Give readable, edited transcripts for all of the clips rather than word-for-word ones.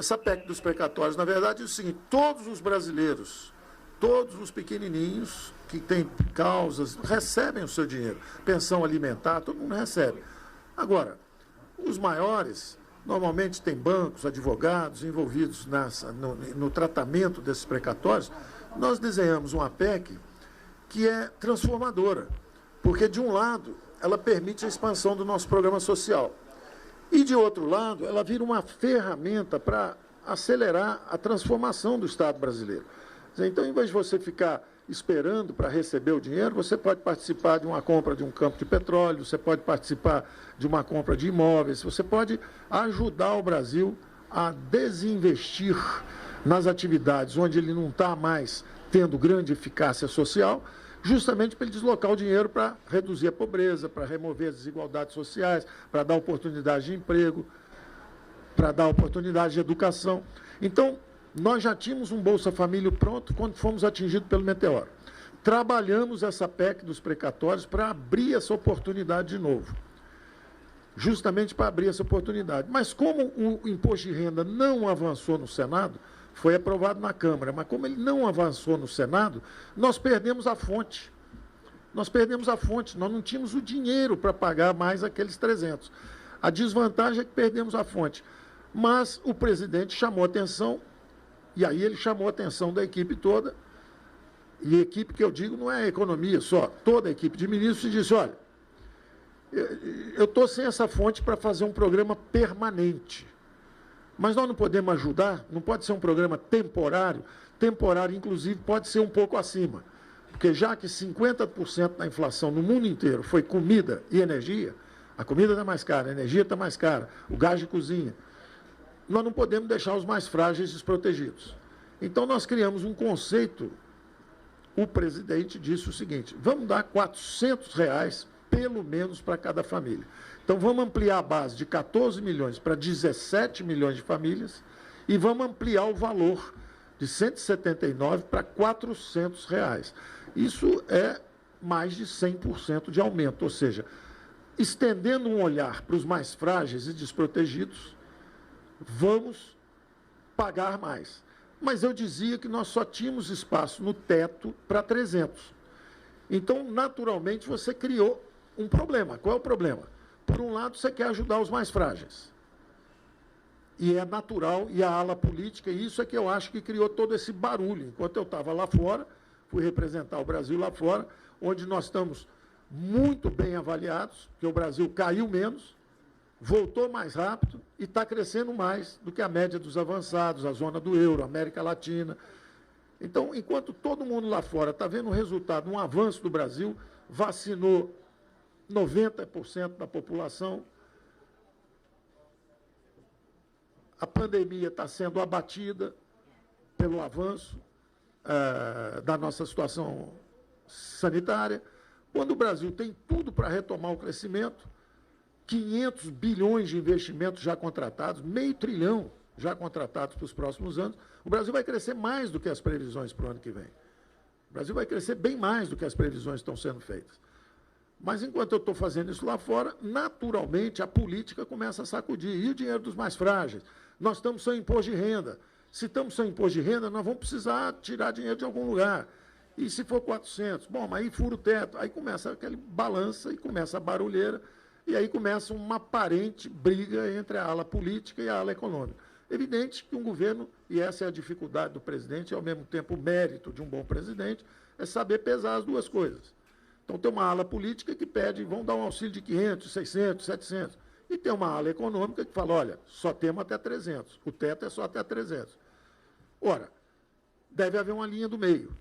Essa PEC dos precatórios, na verdade, é o seguinte: todos os brasileiros, todos os pequenininhos que têm causas, recebem o seu dinheiro. Pensão alimentar, todo mundo recebe. Agora, os maiores, normalmente tem bancos, advogados envolvidos no tratamento desses precatórios. Nós desenhamos uma PEC que é transformadora, porque, de um lado, ela permite a expansão do nosso programa social. E, de outro lado, ela vira uma ferramenta para acelerar a transformação do Estado brasileiro. Então, em vez de você ficar esperando para receber o dinheiro, você pode participar de uma compra de um campo de petróleo, você pode participar de uma compra de imóveis, você pode ajudar o Brasil a desinvestir nas atividades onde ele não está mais tendo grande eficácia social, justamente para ele deslocar o dinheiro para reduzir a pobreza, para remover as desigualdades sociais, para dar oportunidade de emprego, para dar oportunidade de educação. Então, nós já tínhamos um Bolsa Família pronto quando fomos atingidos pelo meteoro. Trabalhamos essa PEC dos precatórios para abrir essa oportunidade de novo. Justamente para abrir essa oportunidade. Mas como o imposto de renda não avançou no Senado, foi aprovado na Câmara, mas como ele não avançou no Senado, nós perdemos a fonte. Nós perdemos a fonte, nós não tínhamos o dinheiro para pagar mais aqueles 300. A desvantagem é que perdemos a fonte. Mas o presidente chamou atenção, e aí ele chamou a atenção da equipe toda, e a equipe que eu digo não é a economia só, toda a equipe de ministros, e disse: olha, eu estou sem essa fonte para fazer um programa permanente. Mas nós não podemos ajudar, não pode ser um programa temporário. Temporário, inclusive, pode ser um pouco acima. Porque já que 50% da inflação no mundo inteiro foi comida e energia, a comida está mais cara, a energia está mais cara, o gás de cozinha, nós não podemos deixar os mais frágeis desprotegidos. Então, nós criamos um conceito. O presidente disse o seguinte: vamos dar R$400, pelo menos, para cada família. Então, vamos ampliar a base de 14 milhões para 17 milhões de famílias e vamos ampliar o valor de 179 para R$400. Isso é mais de 100% de aumento, ou seja, estendendo um olhar para os mais frágeis e desprotegidos, vamos pagar mais. Mas eu dizia que nós só tínhamos espaço no teto para 300. Então, naturalmente, você criou um problema. Qual é o problema? Por um lado, você quer ajudar os mais frágeis. E é natural, e a ala política, e isso é que eu acho que criou todo esse barulho. Enquanto eu estava lá fora, fui representar o Brasil lá fora, onde nós estamos muito bem avaliados, porque o Brasil caiu menos, voltou mais rápido e está crescendo mais do que a média dos avançados, a zona do euro, a América Latina. Então, enquanto todo mundo lá fora está vendo o resultado, um avanço do Brasil, vacinou 90% da população, a pandemia está sendo abatida pelo avanço da nossa situação sanitária. Quando o Brasil tem tudo para retomar o crescimento, 500 bilhões de investimentos já contratados, meio trilhão já contratados para os próximos anos, o Brasil vai crescer mais do que as previsões para o ano que vem. O Brasil vai crescer bem mais do que as previsões estão sendo feitas. Mas, enquanto eu estou fazendo isso lá fora, naturalmente, a política começa a sacudir. E o dinheiro dos mais frágeis? Nós estamos sem imposto de renda. Se estamos sem imposto de renda, nós vamos precisar tirar dinheiro de algum lugar. E se for 400? Bom, mas aí fura o teto. Aí começa aquele balança e começa a barulheira. E aí começa uma aparente briga entre a ala política e a ala econômica. Evidente que um governo, e essa é a dificuldade do presidente, e ao mesmo tempo o mérito de um bom presidente, é saber pesar as duas coisas. Então, tem uma ala política que pede, vão dar um auxílio de 500, 600, 700. E tem uma ala econômica que fala, olha, só temos até 300. O teto é só até 300. Ora, deve haver uma linha do meio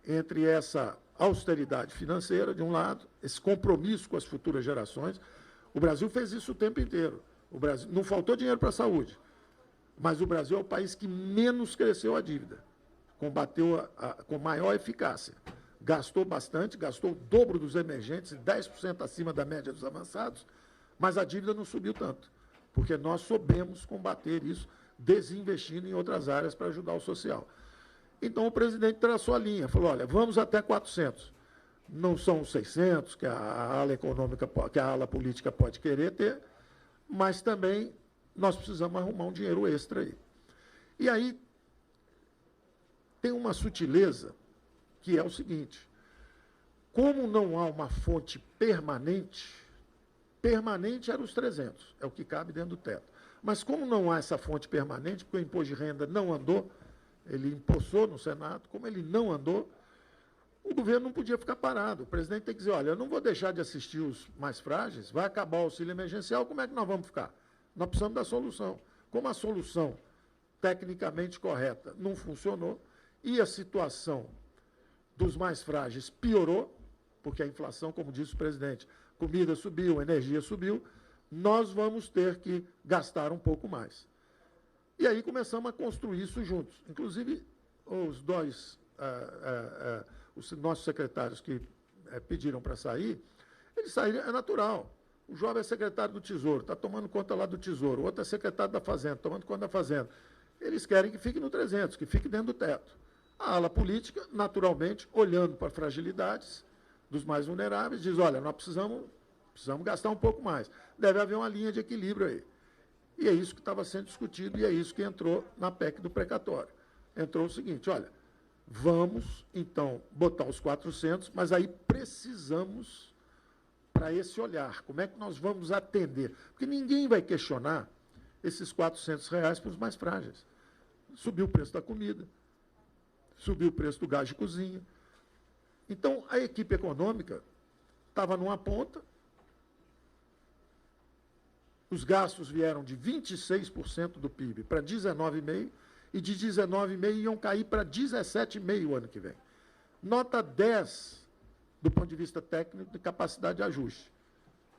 entre essa austeridade financeira, de um lado, esse compromisso com as futuras gerações. O Brasil fez isso o tempo inteiro. O Brasil, não faltou dinheiro para a saúde, mas o Brasil é o país que menos cresceu a dívida, combateu com maior eficácia. Gastou bastante, gastou o dobro dos emergentes, 10% acima da média dos avançados, mas a dívida não subiu tanto, porque nós soubemos combater isso, desinvestindo em outras áreas para ajudar o social. Então, o presidente traçou a linha, falou, olha, vamos até 400. Não são os 600 que a ala econômica, que a ala política pode querer ter, mas também nós precisamos arrumar um dinheiro extra aí. E aí tem uma sutileza, que é o seguinte: como não há uma fonte permanente, permanente era os 300, é o que cabe dentro do teto. Mas como não há essa fonte permanente, porque o imposto de renda não andou, ele empossou no Senado, como ele não andou, o governo não podia ficar parado. O presidente tem que dizer, olha, eu não vou deixar de assistir os mais frágeis, vai acabar o auxílio emergencial, como é que nós vamos ficar? Nós precisamos da solução. Como a solução tecnicamente correta não funcionou e a situação dos mais frágeis piorou, porque a inflação, como disse o presidente, comida subiu, energia subiu, nós vamos ter que gastar um pouco mais. E aí começamos a construir isso juntos. Inclusive, os dois, os nossos secretários que pediram para sair, eles saíram, é natural. O jovem é secretário do Tesouro, está tomando conta lá do Tesouro, o outro é secretário da Fazenda, tomando conta da Fazenda. Eles querem que fique no 300, que fique dentro do teto. A ala política, naturalmente, olhando para fragilidades dos mais vulneráveis, diz, olha, nós precisamos gastar um pouco mais. Deve haver uma linha de equilíbrio aí. E é isso que estava sendo discutido e é isso que entrou na PEC do precatório. Entrou o seguinte, olha, vamos, então, botar os 400, mas aí precisamos, para esse olhar, como é que nós vamos atender? Porque ninguém vai questionar esses R$ 400 para os mais frágeis. Subiu o preço da comida, subiu o preço do gás de cozinha. Então, a equipe econômica estava numa ponta, os gastos vieram de 26% do PIB para 19,5%, e de 19,5% iam cair para 17,5% o ano que vem. Nota 10 do ponto de vista técnico de capacidade de ajuste,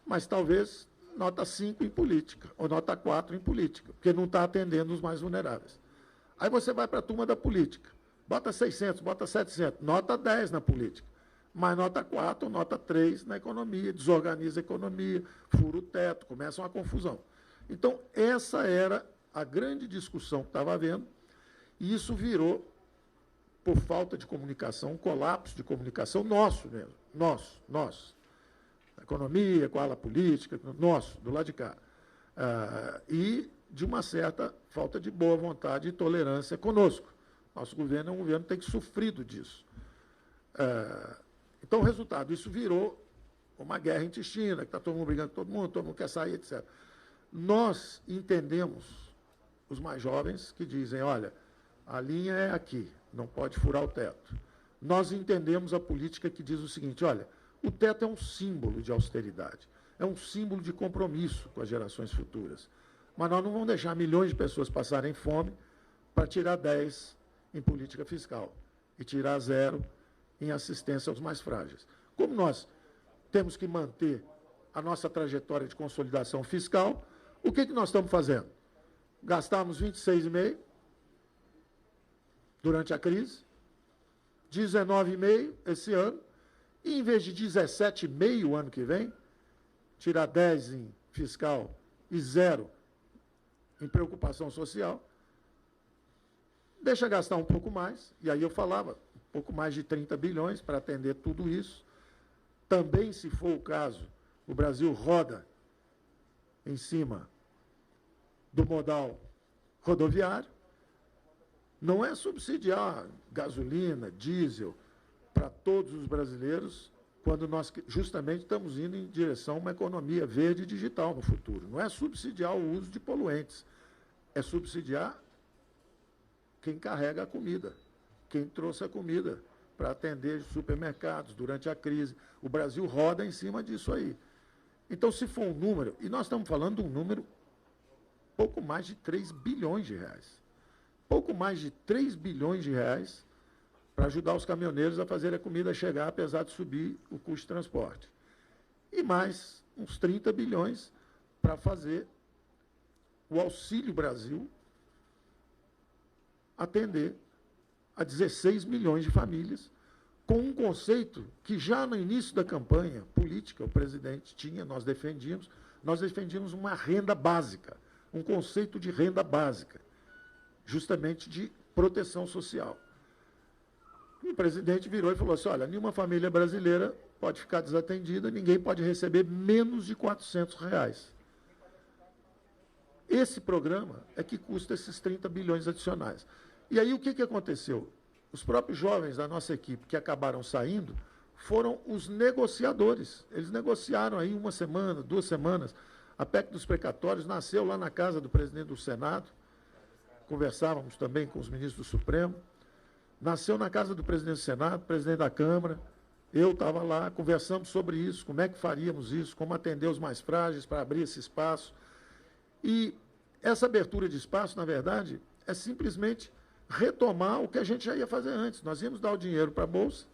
mas talvez nota 5 em política, ou nota 4 em política, porque não está atendendo os mais vulneráveis. Aí você vai para a turma da política, bota 600, bota 700, nota 10 na política, mas nota 4, nota 3 na economia, desorganiza a economia, fura o teto, começa uma confusão. Então, essa era a grande discussão que estava havendo, e isso virou, por falta de comunicação, um colapso de comunicação nosso mesmo, nosso. A economia, com a ala política, nosso, do lado de cá. E de uma certa falta de boa vontade e tolerância conosco. Nosso governo é um governo que tem sofrido disso. Então, o resultado, isso virou uma guerra intestina, que está todo mundo brigando com todo mundo quer sair, etc. Nós entendemos os mais jovens que dizem, olha, a linha é aqui, não pode furar o teto. Nós entendemos a política que diz o seguinte, olha, o teto é um símbolo de austeridade, é um símbolo de compromisso com as gerações futuras. Mas nós não vamos deixar milhões de pessoas passarem fome para tirar 10 em política fiscal e tirar 0 em assistência aos mais frágeis. Como nós temos que manter a nossa trajetória de consolidação fiscal, o que nós estamos fazendo? Gastamos 26,5 durante a crise, 19,5 esse ano, e em vez de 17,5 o ano que vem, tirar 10 em fiscal e 0 em preocupação social, deixa gastar um pouco mais, e aí eu falava, um pouco mais de 30 bilhões para atender tudo isso. Também, se for o caso, o Brasil roda em cima do modal rodoviário. Não é subsidiar gasolina, diesel para todos os brasileiros, quando nós justamente estamos indo em direção a uma economia verde e digital no futuro. Não é subsidiar o uso de poluentes, é subsidiar quem carrega a comida, quem trouxe a comida para atender os supermercados durante a crise. O Brasil roda em cima disso aí. Então, se for um número, e nós estamos falando de um número pouco mais de 3 bilhões de reais. Pouco mais de 3 bilhões de reais para ajudar os caminhoneiros a fazer a comida chegar, apesar de subir o custo de transporte. E mais uns 30 bilhões para fazer o Auxílio Brasil atender a 16 milhões de famílias, com um conceito que já no início da campanha política o presidente tinha, nós defendíamos uma renda básica, um conceito de renda básica, justamente de proteção social. E o presidente virou e falou assim, olha, nenhuma família brasileira pode ficar desatendida, ninguém pode receber menos de R$ 400. Esse programa é que custa esses 30 bilhões adicionais. E aí o que aconteceu? Os próprios jovens da nossa equipe que acabaram saindo foram os negociadores. Eles negociaram aí 1 semana, 2 semanas. A PEC dos precatórios nasceu lá na casa do presidente do Senado. Conversávamos também com os ministros do Supremo. Nasceu na casa do presidente do Senado, presidente da Câmara. Eu estava lá, conversamos sobre isso, como é que faríamos isso, como atender os mais frágeis para abrir esse espaço. E essa abertura de espaço, na verdade, é simplesmente retomar o que a gente já ia fazer antes. Nós íamos dar o dinheiro para a Bolsa,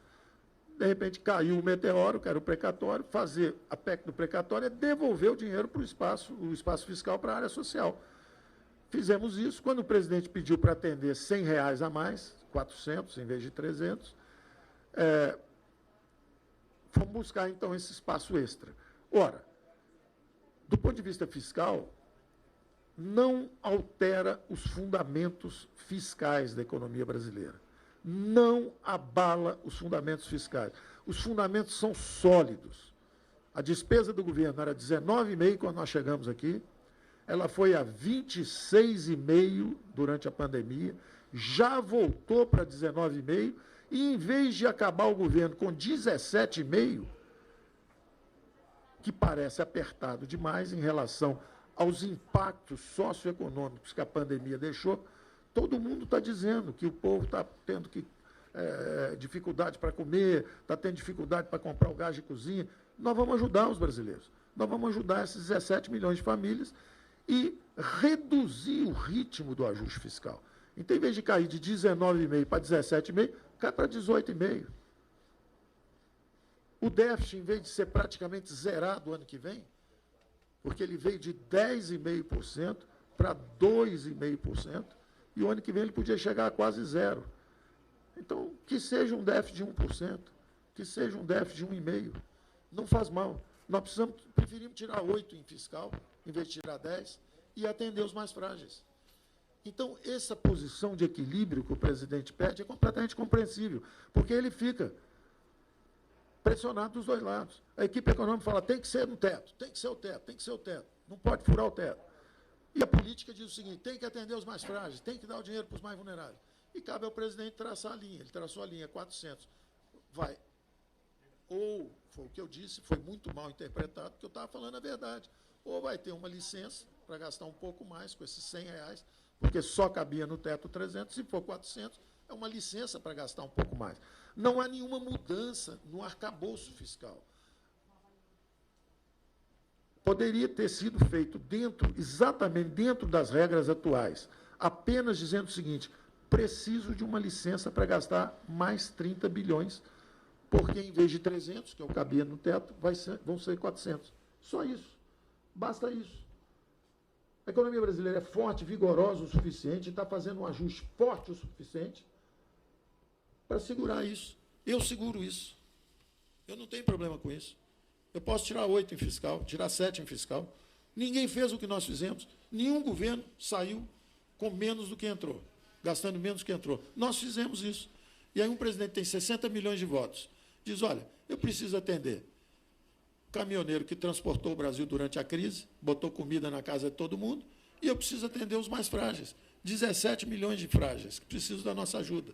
de repente caiu o meteoro, que era o precatório, fazer a PEC do precatório é devolver o dinheiro para o espaço fiscal para a área social. Fizemos isso. Quando o presidente pediu para atender R$100 a mais, 400 em vez de 300, fomos buscar, então, esse espaço extra. Ora, do ponto de vista fiscal, não altera os fundamentos fiscais da economia brasileira. Não abala os fundamentos fiscais. Os fundamentos são sólidos. A despesa do governo era 19,5 quando nós chegamos aqui, ela foi a 26,5 durante a pandemia, já voltou para 19,5 e, em vez de acabar o governo com 17,5, que parece apertado demais em relação aos impactos socioeconômicos que a pandemia deixou, todo mundo está dizendo que o povo está tendo dificuldade para comer, está tendo dificuldade para comprar o gás de cozinha. Nós vamos ajudar os brasileiros. Nós vamos ajudar esses 17 milhões de famílias e reduzir o ritmo do ajuste fiscal. Então, em vez de cair de 19,5 para 17,5, cai para 18,5. O déficit, em vez de ser praticamente zerado o ano que vem, porque ele veio de 10,5% para 2,5%, e o ano que vem ele podia chegar a quase zero. Então, que seja um déficit de 1%, que seja um déficit de 1,5%, não faz mal. Nós preferimos tirar 8 em fiscal, em vez de tirar 10, e atender os mais frágeis. Então, essa posição de equilíbrio que o presidente pede é completamente compreensível, porque ele fica pressionado dos dois lados. A equipe econômica fala, tem que ser no teto, tem que ser o teto, tem que ser o teto, não pode furar o teto. E a política diz o seguinte, tem que atender os mais frágeis, tem que dar o dinheiro para os mais vulneráveis. E cabe ao presidente traçar a linha. Ele traçou a linha 400. Vai. Ou, foi o que eu disse, foi muito mal interpretado, porque eu estava falando a verdade. Ou vai ter uma licença para gastar um pouco mais com esses R$100, porque só cabia no teto 300, se for 400, é uma licença para gastar um pouco mais. Não há nenhuma mudança no arcabouço fiscal. Poderia ter sido feito exatamente dentro das regras atuais, apenas dizendo o seguinte, preciso de uma licença para gastar mais 30 bilhões, porque em vez de 300, que eu cabia no teto, vão ser 400. Só isso. Basta isso. A economia brasileira é forte, vigorosa o suficiente, está fazendo um ajuste forte o suficiente para segurar isso. Eu seguro isso. Eu não tenho problema com isso. Eu posso tirar 8 em fiscal, tirar 7 em fiscal. Ninguém fez o que nós fizemos. Nenhum governo saiu com menos do que entrou, gastando menos do que entrou. Nós fizemos isso. E aí um presidente tem 60 milhões de votos. Diz, olha, eu preciso atender o caminhoneiro que transportou o Brasil durante a crise, botou comida na casa de todo mundo, e eu preciso atender os mais frágeis. 17 milhões de frágeis que precisam da nossa ajuda.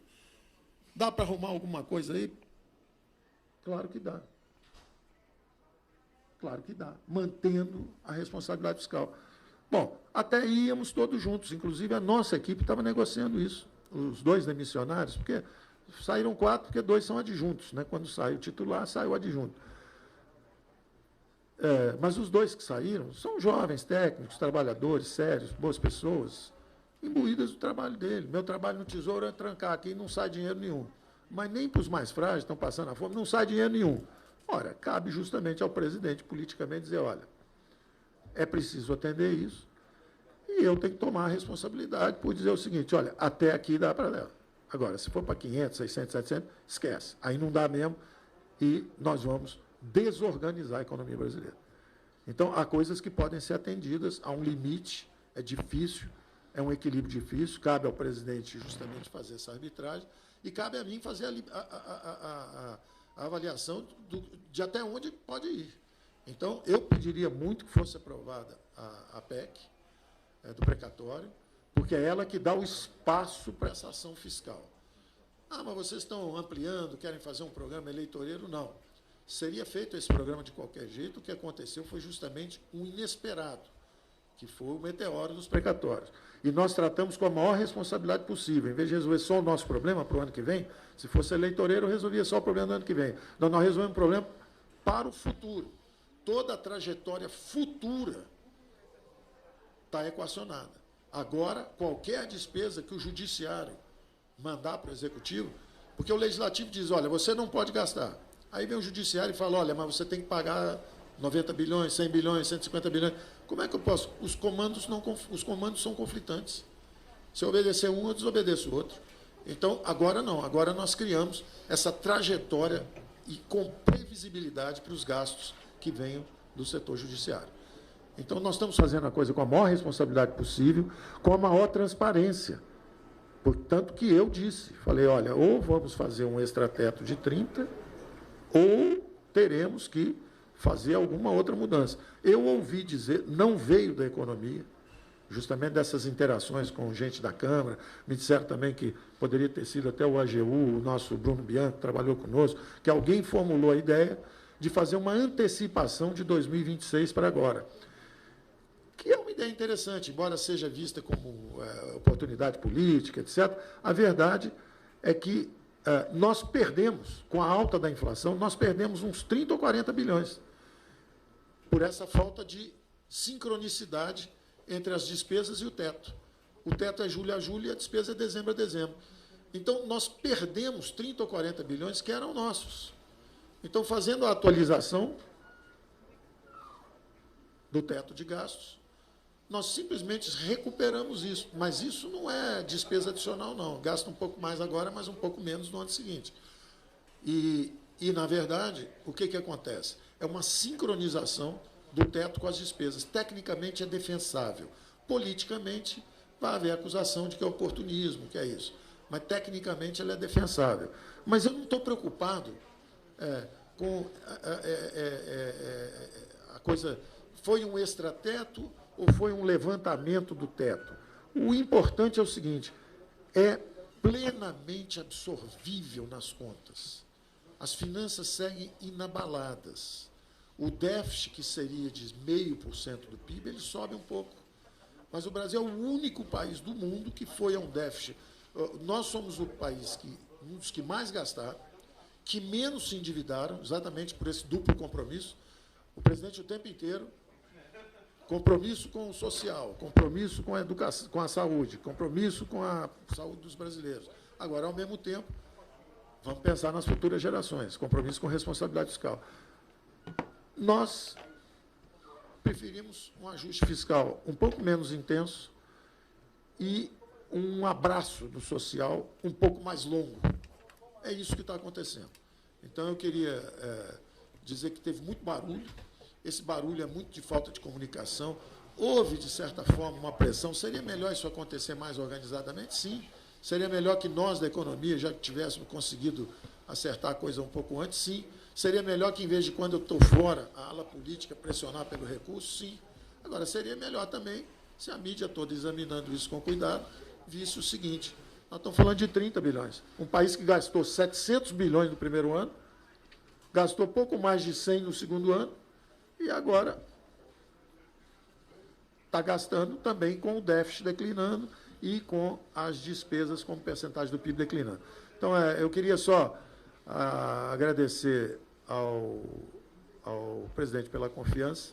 Dá para arrumar alguma coisa aí? Claro que dá. Claro que dá, mantendo a responsabilidade fiscal. Bom, até aí íamos todos juntos, inclusive a nossa equipe estava negociando isso, os 2 demissionários, porque saíram 4, porque 2 são adjuntos, né? Quando sai o titular, sai o adjunto. Mas os 2 que saíram são jovens, técnicos, trabalhadores, sérios, boas pessoas, imbuídas do trabalho dele. Meu trabalho no Tesouro é trancar aqui e não sai dinheiro nenhum. Mas nem para os mais frágeis, estão passando a fome, não sai dinheiro nenhum. Ora, cabe justamente ao presidente, politicamente, dizer, olha, é preciso atender isso, e eu tenho que tomar a responsabilidade por dizer o seguinte, olha, até aqui dá para levar. Agora, se for para 500, 600, 700, esquece. Aí não dá mesmo, e nós vamos desorganizar a economia brasileira. Então, há coisas que podem ser atendidas, há um limite, é difícil, é um equilíbrio difícil, cabe ao presidente justamente fazer essa arbitragem, e cabe a mim fazer a avaliação de até onde pode ir. Então, eu pediria muito que fosse aprovada a PEC, do precatório, porque é ela que dá o espaço para essa ação fiscal. Ah, mas vocês estão ampliando, querem fazer um programa eleitoreiro? Não. Seria feito esse programa de qualquer jeito. O que aconteceu foi justamente um inesperado, que foi o meteoro dos precatórios. E nós tratamos com a maior responsabilidade possível. Em vez de resolver só o nosso problema para o ano que vem, se fosse eleitoreiro, resolvia só o problema do ano que vem. Nós resolvemos um problema para o futuro. Toda a trajetória futura está equacionada. Agora, qualquer despesa que o judiciário mandar para o executivo, porque o legislativo diz, olha, você não pode gastar. Aí vem o judiciário e fala, olha, mas você tem que pagar 90 bilhões, 100 bilhões, 150 bilhões. Como é que eu posso? Os comandos são conflitantes. Se eu obedecer um, eu desobedeço o outro. Então, agora não. Agora nós criamos essa trajetória e com previsibilidade para os gastos que venham do setor judiciário. Então, nós estamos fazendo a coisa com a maior responsabilidade possível, com a maior transparência. Portanto, que eu disse, falei, olha, ou vamos fazer um extrateto de 30, ou teremos que fazer alguma outra mudança. Eu ouvi dizer, não veio da economia, justamente dessas interações com gente da Câmara, me disseram também que poderia ter sido até o AGU, o nosso Bruno Bianco, que trabalhou conosco, que alguém formulou a ideia de fazer uma antecipação de 2026 para agora. Que é uma ideia interessante, embora seja vista como oportunidade política, etc. A verdade é que nós perdemos, com a alta da inflação, nós perdemos uns 30 ou 40 bilhões por essa falta de sincronicidade entre as despesas e o teto. O teto é julho a julho e a despesa é dezembro a dezembro. Então, nós perdemos 30 ou 40 bilhões que eram nossos. Então, fazendo a atualização do teto de gastos, nós simplesmente recuperamos isso. Mas isso não é despesa adicional, não. Gasta um pouco mais agora, mas um pouco menos no ano seguinte. E na verdade, o que acontece? É uma sincronização do teto com as despesas. Tecnicamente é defensável. Politicamente, vai haver acusação de que é oportunismo, que é isso. Mas, tecnicamente, ela é defensável. Mas eu não estou preocupado com a coisa... Foi um extrateto ou foi um levantamento do teto? O importante é o seguinte, é plenamente absorvível nas contas. As finanças seguem inabaladas. O déficit, que seria de 0,5% do PIB, ele sobe um pouco. Mas o Brasil é o único país do mundo que foi a um déficit. Nós somos o país um dos que mais gastaram, que menos se endividaram, exatamente por esse duplo compromisso. O presidente, o tempo inteiro, compromisso com o social, compromisso com a educação, com a saúde, compromisso com a saúde dos brasileiros. Agora, ao mesmo tempo, vamos pensar nas futuras gerações, compromisso com responsabilidade fiscal. Nós preferimos um ajuste fiscal um pouco menos intenso e um abraço do social um pouco mais longo. É isso que está acontecendo. Então, eu queria dizer que teve muito barulho. Esse barulho é muito de falta de comunicação. Houve, de certa forma, uma pressão. Seria melhor isso acontecer mais organizadamente? Sim. Seria melhor que nós, da economia, já tivéssemos conseguido acertar a coisa um pouco antes? Sim. Seria melhor que, em vez de quando eu estou fora, a ala política pressionar pelo recurso? Sim. Agora, seria melhor também se a mídia toda, examinando isso com cuidado, visse o seguinte: nós estamos falando de 30 bilhões. Um país que gastou 700 bilhões no primeiro ano, gastou pouco mais de 100 no segundo ano, e agora está gastando também com o déficit declinando e com as despesas como percentagem do PIB declinando. Então, eu queria só agradecer ao presidente pela confiança,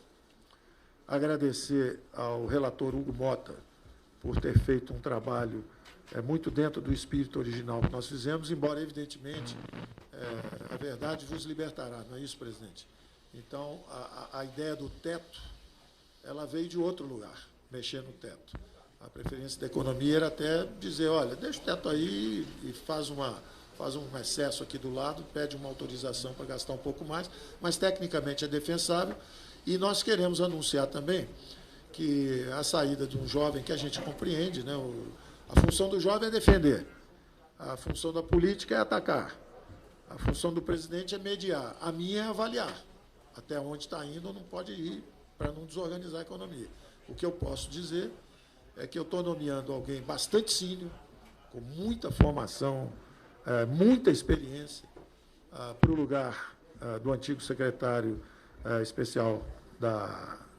agradecer ao relator Hugo Mota por ter feito um trabalho muito dentro do espírito original que nós fizemos, embora, evidentemente, a verdade vos libertará, não é isso, presidente? Então, a ideia do teto, ela veio de outro lugar, mexer no teto. A preferência da economia era até dizer, olha, deixa o teto aí e faz um excesso aqui do lado, pede uma autorização para gastar um pouco mais, mas tecnicamente é defensável. E nós queremos anunciar também que a saída de um jovem que a gente compreende, né, a função do jovem é defender, a função da política é atacar, a função do presidente é mediar, a minha é avaliar até onde está indo ou não pode ir para não desorganizar a economia. O que eu posso dizer é que eu estou nomeando alguém bastante sênior, com muita formação, muita experiência, para o lugar do antigo secretário especial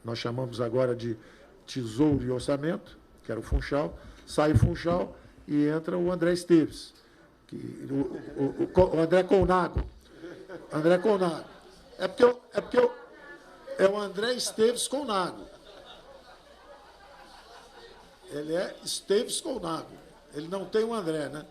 nós chamamos agora de Tesouro e Orçamento, que era o Funchal. Sai o Funchal e entra o André Esteves, o André Colnago. André Colnago. É o André Esteves Colnago. Ele é Esteves Colnago. Ele não tem o André, né?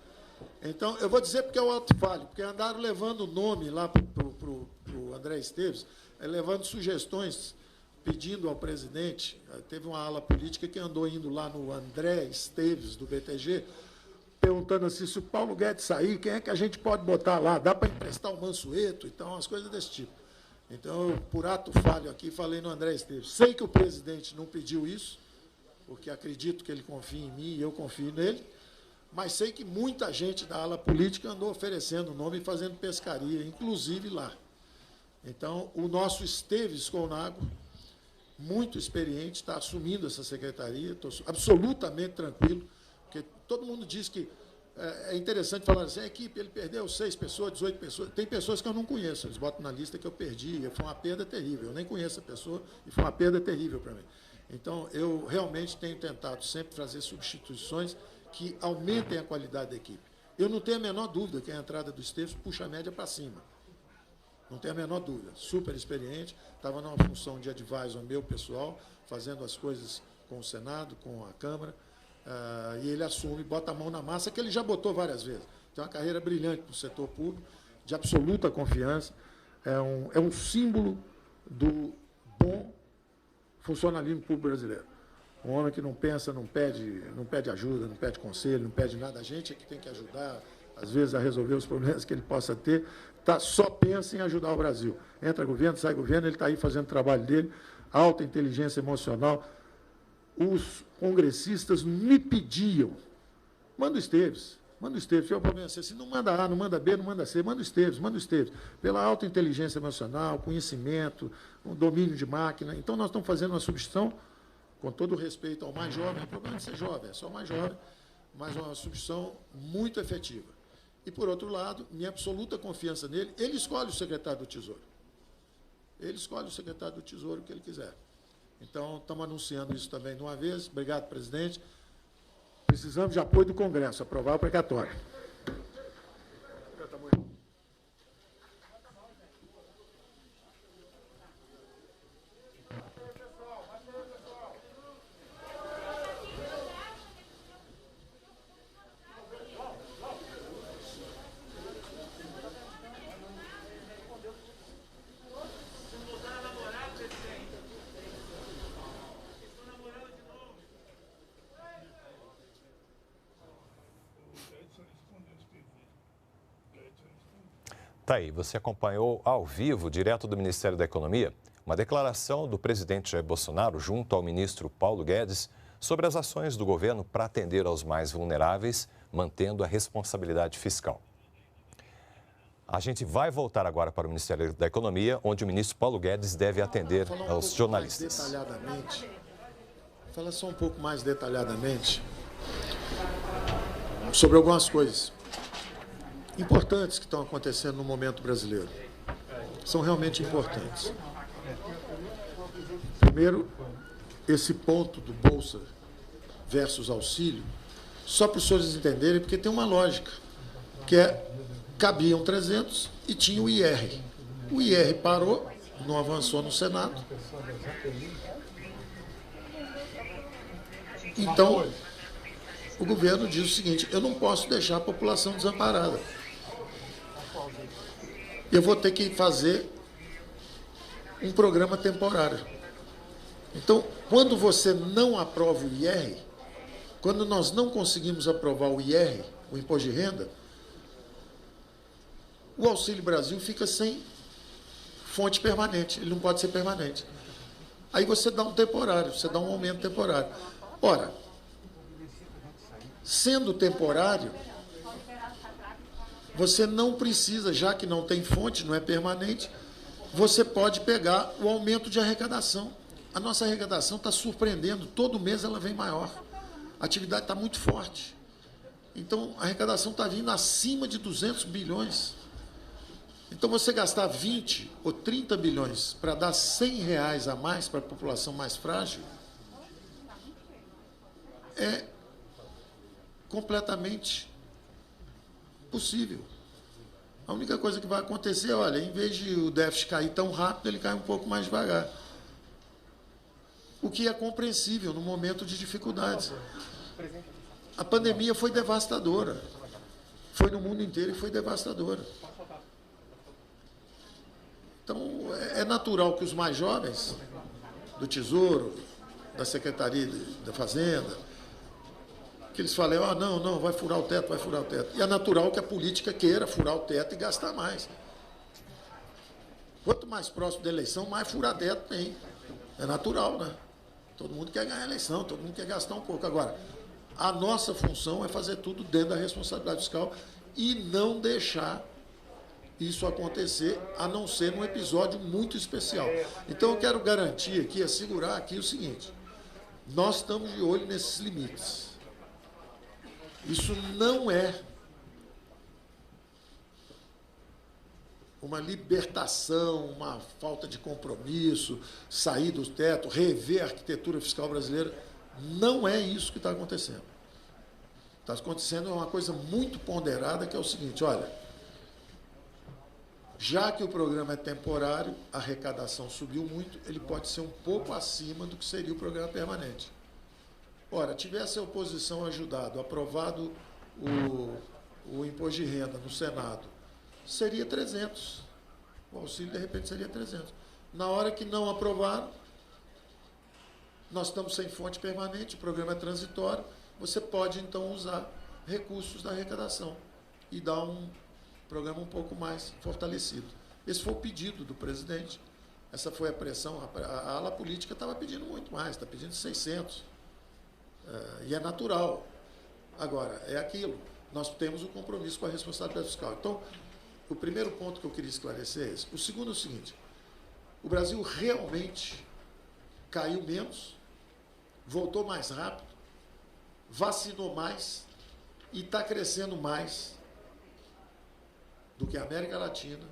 Então, eu vou dizer porque é o Alto Vale, porque andaram levando o nome lá para o André Esteves, levando sugestões, pedindo ao presidente. Teve uma ala política que andou indo lá no André Esteves, do BTG, perguntando assim, se o Paulo Guedes sair, quem é que a gente pode botar lá? Dá para emprestar o Mansueto? Então, umas coisas desse tipo. Então, eu, por ato falho aqui, falei no André Esteves. Sei que o presidente não pediu isso, porque acredito que ele confia em mim e eu confio nele, mas sei que muita gente da ala política andou oferecendo o nome e fazendo pescaria, inclusive lá. Então, o nosso Esteves Colnago, muito experiente, está assumindo essa secretaria, estou absolutamente tranquilo, porque todo mundo diz que é interessante falar assim, a equipe, ele perdeu 6 pessoas, 18 pessoas, tem pessoas que eu não conheço, eles botam na lista que eu perdi, foi uma perda terrível, eu nem conheço a pessoa e foi uma perda terrível para mim. Então, eu realmente tenho tentado sempre fazer substituições que aumentem a qualidade da equipe. Eu não tenho a menor dúvida que a entrada do Esteves puxa a média para cima. Não tenho a menor dúvida. Super experiente, estava numa função de advisor meu pessoal, fazendo as coisas com o Senado, com a Câmara, e ele assume, bota a mão na massa, que ele já botou várias vezes. Tem uma carreira brilhante no setor público, de absoluta confiança, é um símbolo do bom funcionalismo público brasileiro. Um homem que não pensa, não pede ajuda, não pede conselho, não pede nada. A gente é que tem que ajudar, às vezes, a resolver os problemas que ele possa ter. Só pensa em ajudar o Brasil. Entra governo, sai governo, ele está aí fazendo o trabalho dele, alta inteligência emocional. Os congressistas me pediam, manda o Esteves. Tiver um problema assim, não manda A, não manda B, não manda C, manda o Esteves. Pela alta inteligência emocional, conhecimento, um domínio de máquina. Então, nós estamos fazendo uma substituição, com todo o respeito ao mais jovem, o problema de ser jovem, é só o mais jovem, mas uma substituição muito efetiva. E, por outro lado, minha absoluta confiança nele, ele escolhe o secretário do Tesouro. Ele escolhe o secretário do Tesouro que ele quiser. Então, estamos anunciando isso também de uma vez. Obrigado, presidente. Precisamos de apoio do Congresso, aprovar o precatório. Tá aí, você acompanhou ao vivo, direto do Ministério da Economia, uma declaração do presidente Jair Bolsonaro junto ao ministro Paulo Guedes sobre as ações do governo para atender aos mais vulneráveis, mantendo a responsabilidade fiscal. A gente vai voltar agora para o Ministério da Economia, onde o ministro Paulo Guedes deve atender aos jornalistas. Fala só um pouco mais detalhadamente sobre algumas coisas importantes que estão acontecendo no momento brasileiro. São realmente importantes. Primeiro, esse ponto do Bolsa versus auxílio, só para os senhores entenderem, porque tem uma lógica, que cabiam 300 e tinha o IR. O IR parou, não avançou no Senado. Então, o governo diz o seguinte, eu não posso deixar a população desamparada. Eu vou ter que fazer um programa temporário. Então, quando você não aprova o IR, quando nós não conseguimos aprovar o IR, o Imposto de Renda, o Auxílio Brasil fica sem fonte permanente, ele não pode ser permanente. Aí você dá um temporário, você dá um aumento temporário. Ora, sendo temporário, você não precisa, já que não tem fonte, não é permanente, você pode pegar o aumento de arrecadação. A nossa arrecadação está surpreendendo, todo mês ela vem maior. A atividade está muito forte. Então, a arrecadação está vindo acima de 200 bilhões. Então, você gastar 20 ou 30 bilhões para dar R$100 a mais para a população mais frágil é completamente possível. A única coisa que vai acontecer, olha, em vez de o déficit cair tão rápido, ele cai um pouco mais devagar. O que é compreensível no momento de dificuldades. A pandemia foi devastadora. Foi no mundo inteiro e foi devastadora. Então, é natural que os mais jovens, do Tesouro, da Secretaria da Fazenda, que eles falem, não, vai furar o teto, vai furar o teto. E é natural que a política queira furar o teto e gastar mais. Quanto mais próximo da eleição, mais furar teto tem. É natural, né? Todo mundo quer ganhar a eleição, todo mundo quer gastar um pouco. Agora, a nossa função é fazer tudo dentro da responsabilidade fiscal e não deixar isso acontecer, a não ser num episódio muito especial. Então, eu quero garantir aqui, assegurar aqui o seguinte, nós estamos de olho nesses limites. Isso não é uma libertação, uma falta de compromisso, sair do teto, rever a arquitetura fiscal brasileira. Não é isso que está acontecendo. Está acontecendo uma coisa muito ponderada, que é o seguinte, olha, já que o programa é temporário, a arrecadação subiu muito, ele pode ser um pouco acima do que seria o programa permanente. Ora, tivesse a oposição ajudado, aprovado o imposto de renda no Senado, seria 300. O auxílio, de repente, seria 300. Na hora que não aprovaram, nós estamos sem fonte permanente, o programa é transitório, você pode, então, usar recursos da arrecadação e dar um programa um pouco mais fortalecido. Esse foi o pedido do presidente, essa foi a pressão, a ala política estava pedindo muito mais, está pedindo 600, e é natural. Agora, é aquilo, nós temos o compromisso com a responsabilidade fiscal. Então, o primeiro ponto que eu queria esclarecer é esse. O segundo é o seguinte, o Brasil realmente caiu menos, voltou mais rápido, vacinou mais e está crescendo mais do que a América Latina,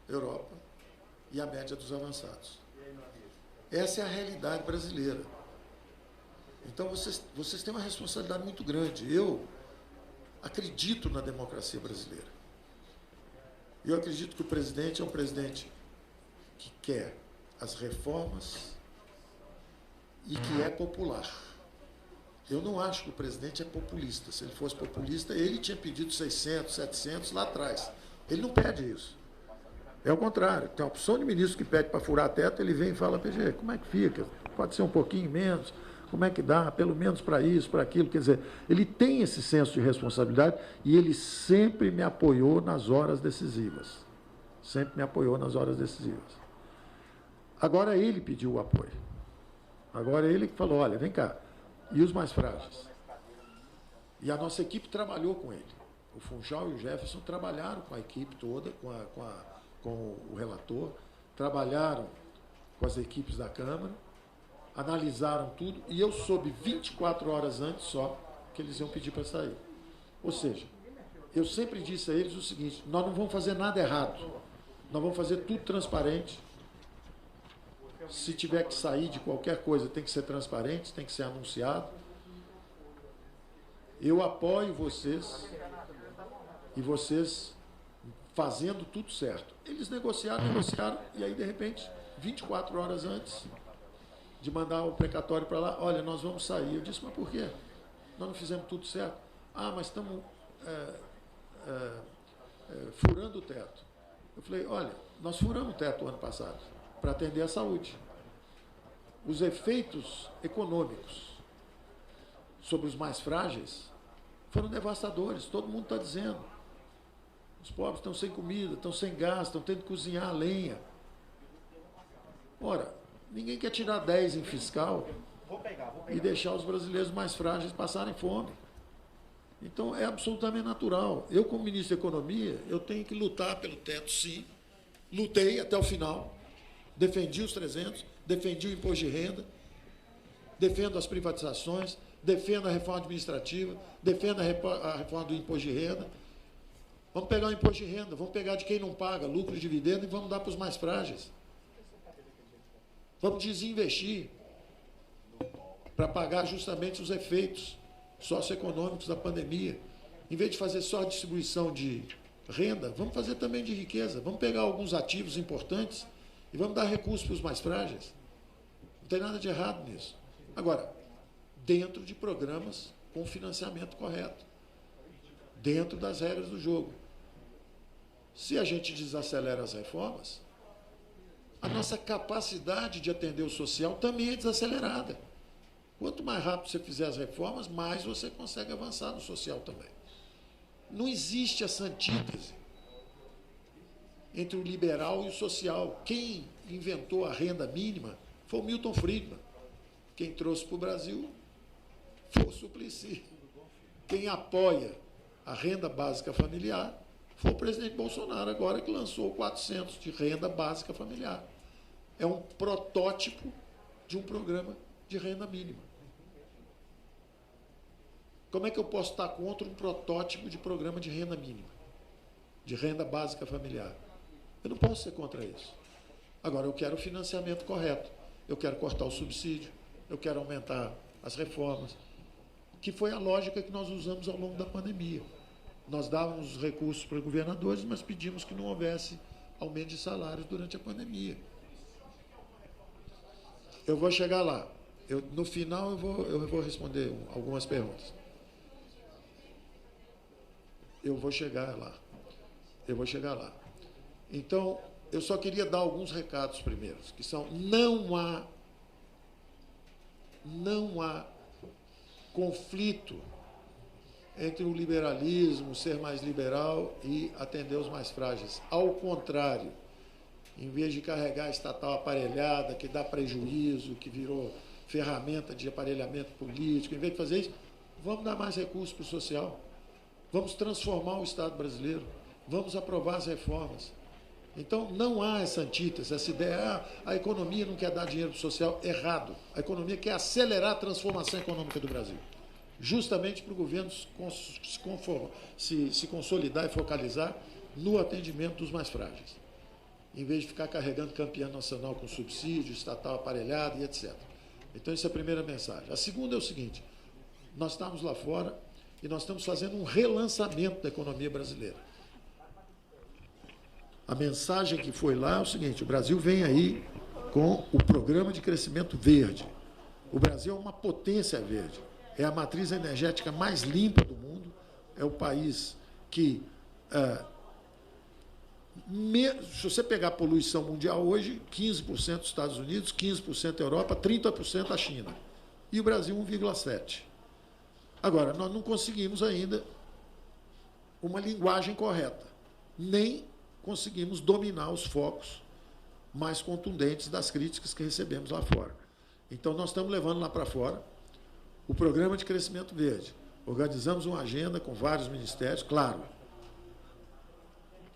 Europa e a média dos avançados. Essa é a realidade brasileira. Então, vocês têm uma responsabilidade muito grande. Eu acredito na democracia brasileira. Eu acredito que o presidente é um presidente que quer as reformas e que é popular. Eu não acho que o presidente é populista. Se ele fosse populista, ele tinha pedido 600, 700 lá atrás. Ele não pede isso. É o contrário. Tem uma opção de ministro que pede para furar teto, ele vem e fala, PG, como é que fica? Pode ser um pouquinho menos? Como é que dá? Pelo menos para isso, para aquilo. Quer dizer, ele tem esse senso de responsabilidade e ele sempre me apoiou nas horas decisivas. Sempre me apoiou nas horas decisivas. Agora ele pediu o apoio. Agora ele que falou, olha, vem cá, e os mais frágeis? E a nossa equipe trabalhou com ele. O Funchal e o Jefferson trabalharam com a equipe toda, com o relator, trabalharam com as equipes da Câmara, analisaram tudo, e eu soube 24 horas antes só que eles iam pedir para sair. Ou seja, eu sempre disse a eles o seguinte, nós não vamos fazer nada errado, nós vamos fazer tudo transparente. Se tiver que sair de qualquer coisa, tem que ser transparente, tem que ser anunciado. Eu apoio vocês e vocês fazendo tudo certo. Eles negociaram, e aí, de repente, 24 horas antes de mandar o precatório para lá, olha, nós vamos sair. Eu disse, mas por quê? Nós não fizemos tudo certo. Ah, mas estamos furando o teto. Eu falei, olha, nós furamos o teto ano passado para atender a saúde. Os efeitos econômicos sobre os mais frágeis foram devastadores, todo mundo está dizendo. Os pobres estão sem comida, estão sem gás, estão tendo que cozinhar a lenha. Ora, ninguém quer tirar 10 em fiscal e deixar os brasileiros mais frágeis passarem fome. Então, é absolutamente natural. Eu, como ministro da Economia, eu tenho que lutar pelo teto, sim. Lutei até o final. Defendi os 300, defendi o imposto de renda, defendo as privatizações, defendo a reforma administrativa, defendo a reforma do imposto de renda. Vamos pegar o imposto de renda, vamos pegar de quem não paga, lucro e dividendo, e vamos dar para os mais frágeis. Vamos desinvestir para pagar justamente os efeitos socioeconômicos da pandemia. Em vez de fazer só a distribuição de renda, vamos fazer também de riqueza. Vamos pegar alguns ativos importantes e vamos dar recursos para os mais frágeis. Não tem nada de errado nisso. Agora, dentro de programas com financiamento correto, dentro das regras do jogo. Se a gente desacelera as reformas, a nossa capacidade de atender o social também é desacelerada. Quanto mais rápido você fizer as reformas, mais você consegue avançar no social também. Não existe essa antítese entre o liberal e o social. Quem inventou a renda mínima foi o Milton Friedman. Quem trouxe para o Brasil foi o Suplicy. Quem apoia a renda básica familiar foi o presidente Bolsonaro, agora que lançou o 400 de renda básica familiar. É um protótipo de um programa de renda mínima. Como é que eu posso estar contra um protótipo de programa de renda mínima, de renda básica familiar? Eu não posso ser contra isso. Agora, eu quero o financiamento correto. Eu quero cortar o subsídio, eu quero aumentar as reformas, que foi a lógica que nós usamos ao longo da pandemia. Nós dávamos recursos para governadores, mas pedimos que não houvesse aumento de salários durante a pandemia. Eu vou chegar lá. No final, eu vou responder algumas perguntas. Eu vou chegar lá. Então, eu só queria dar alguns recados primeiros, que são: não há conflito entre o liberalismo, ser mais liberal e atender os mais frágeis. Ao contrário, em vez de carregar a estatal aparelhada, que dá prejuízo, que virou ferramenta de aparelhamento político, em vez de fazer isso, vamos dar mais recursos para o social. Vamos transformar o Estado brasileiro. Vamos aprovar as reformas. Então, não há essa antítese, essa ideia, a economia não quer dar dinheiro para o social. Errado. A economia quer acelerar a transformação econômica do Brasil, justamente para o governo se consolidar e focalizar no atendimento dos mais frágeis, em vez de ficar carregando campeão nacional com subsídio, estatal aparelhado e etc. Então, essa é a primeira mensagem. A segunda é o seguinte: nós estamos lá fora e nós estamos fazendo um relançamento da economia brasileira. A mensagem que foi lá é o seguinte: o Brasil vem aí com o Programa de Crescimento Verde. O Brasil é uma potência verde. É a matriz energética mais limpa do mundo. É o país que, se você pegar a poluição mundial hoje, 15% dos Estados Unidos, 15% da Europa, 30% da China. E o Brasil 1,7%. Agora, nós não conseguimos ainda uma linguagem correta, nem conseguimos dominar os focos mais contundentes das críticas que recebemos lá fora. Então, nós estamos levando lá para fora o Programa de Crescimento Verde. Organizamos uma agenda com vários ministérios, claro.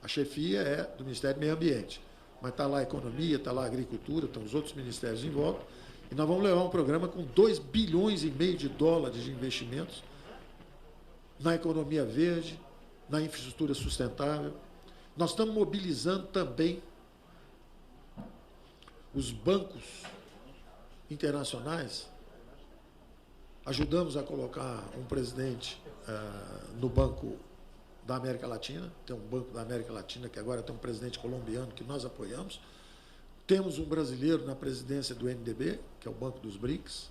A chefia é do Ministério do Meio Ambiente, mas está lá a Economia, está lá a Agricultura, estão os outros ministérios em volta, e nós vamos levar um programa com 2,5 bilhões de dólares de investimentos na economia verde, na infraestrutura sustentável. Nós estamos mobilizando também os bancos internacionais. Ajudamos a colocar um presidente no Banco da América Latina. Tem um Banco da América Latina que agora tem um presidente colombiano que nós apoiamos. Temos um brasileiro na presidência do NDB, que é o Banco dos BRICS.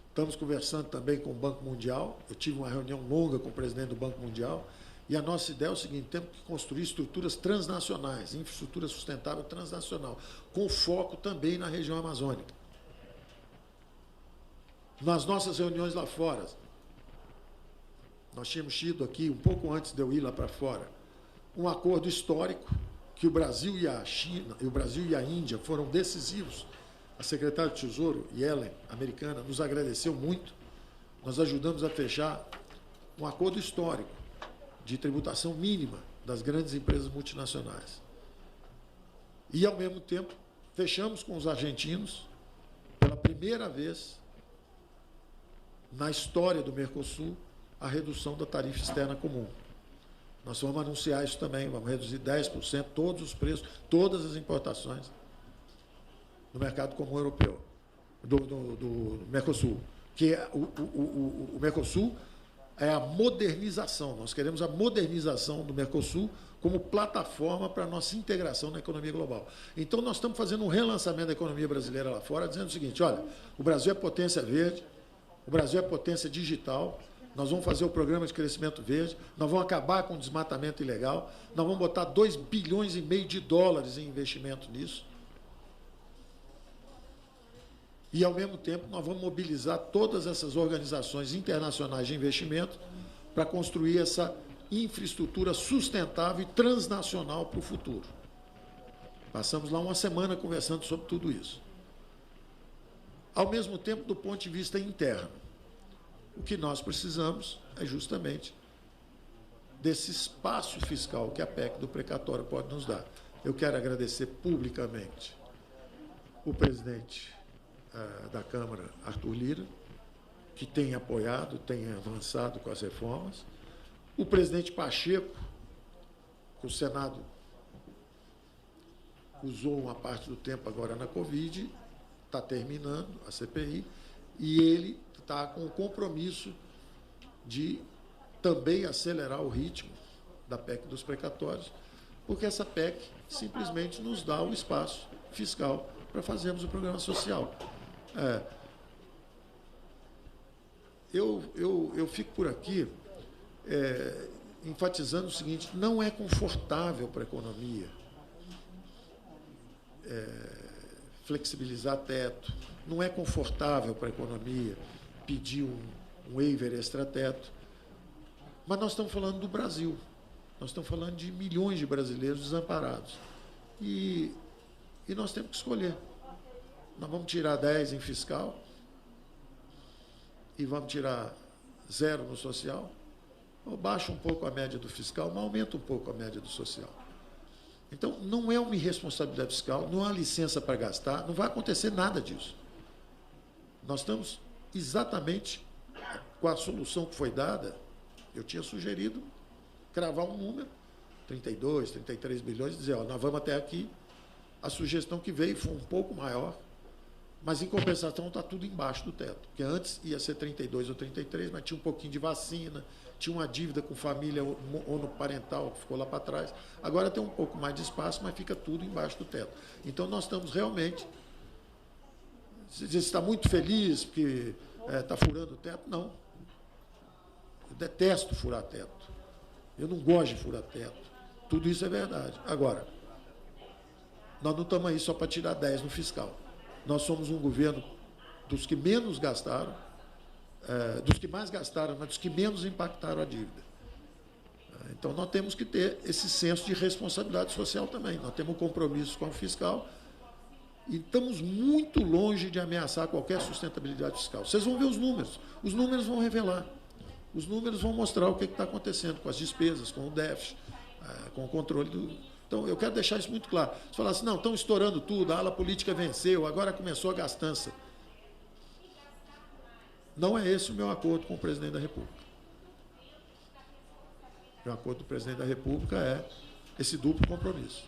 Estamos conversando também com o Banco Mundial. Eu tive uma reunião longa com o presidente do Banco Mundial. E a nossa ideia é o seguinte: temos que construir estruturas transnacionais, infraestrutura sustentável transnacional, com foco também na região amazônica. Nas nossas reuniões lá fora, nós tínhamos tido aqui, um pouco antes de eu ir lá para fora, um acordo histórico que o Brasil e a China, o Brasil e a Índia foram decisivos. A secretária de Tesouro, Yellen, americana, nos agradeceu muito. Nós ajudamos a fechar um acordo histórico de tributação mínima das grandes empresas multinacionais. E, ao mesmo tempo, fechamos com os argentinos, pela primeira vez, na história do Mercosul, a redução da tarifa externa comum. Nós vamos anunciar isso também, vamos reduzir 10% todos os preços, todas as importações no mercado comum europeu, do Mercosul. Que o Mercosul é a modernização, nós queremos a modernização do Mercosul como plataforma para a nossa integração na economia global. Então, nós estamos fazendo um relançamento da economia brasileira lá fora, dizendo o seguinte, olha, o Brasil é potência verde, o Brasil é potência digital, nós vamos fazer o programa de crescimento verde, nós vamos acabar com o desmatamento ilegal, nós vamos botar 2,5 bilhões de dólares em investimento nisso. E, ao mesmo tempo, nós vamos mobilizar todas essas organizações internacionais de investimento para construir essa infraestrutura sustentável e transnacional para o futuro. Passamos lá uma semana conversando sobre tudo isso. Ao mesmo tempo, do ponto de vista interno, o que nós precisamos é justamente desse espaço fiscal que a PEC do precatório pode nos dar. Eu quero agradecer publicamente o presidente da Câmara, Arthur Lira, que tem apoiado, tem avançado com as reformas, o presidente Pacheco, que o Senado usou uma parte do tempo agora na Covid, está terminando a CPI, e ele está com o compromisso de também acelerar o ritmo da PEC dos precatórios, porque essa PEC simplesmente nos dá o espaço fiscal para fazermos o programa social. Eu fico por aqui enfatizando o seguinte, não é confortável para a economia flexibilizar teto, não é confortável para a economia pedir um waiver extrateto, mas nós estamos falando do Brasil, nós estamos falando de milhões de brasileiros desamparados. E nós temos que escolher. Nós vamos tirar 10 em fiscal e vamos tirar 0 no social, ou baixa um pouco a média do fiscal, mas aumenta um pouco a média do social. Então, não é uma irresponsabilidade fiscal, não há licença para gastar, não vai acontecer nada disso. Nós estamos exatamente com a solução que foi dada, eu tinha sugerido cravar um número, 32, 33 bilhões, e dizer, ó, nós vamos até aqui, a sugestão que veio foi um pouco maior, mas, em compensação, está tudo embaixo do teto. Porque antes ia ser 32 ou 33, mas tinha um pouquinho de vacina, tinha uma dívida com família monoparental, que ficou lá para trás. Agora tem um pouco mais de espaço, mas fica tudo embaixo do teto. Então, nós estamos realmente... Você está muito feliz porque está furando o teto? Não. Eu detesto furar teto. Eu não gosto de furar teto. Tudo isso é verdade. Agora, nós não estamos aí só para tirar 10 no fiscal. Nós somos um governo dos que menos gastaram, dos que mais gastaram, mas dos que menos impactaram a dívida. Então, nós temos que ter esse senso de responsabilidade social também. Nós temos um compromisso com o fiscal e estamos muito longe de ameaçar qualquer sustentabilidade fiscal. Vocês vão ver os números vão revelar. Os números vão mostrar o que está acontecendo com as despesas, com o déficit, com o controle do... Então, eu quero deixar isso muito claro. Se falar assim, não, estão estourando tudo, a ala política venceu, agora começou a gastança. Não é esse o meu acordo com o presidente da República. O meu acordo do presidente da República é esse duplo compromisso.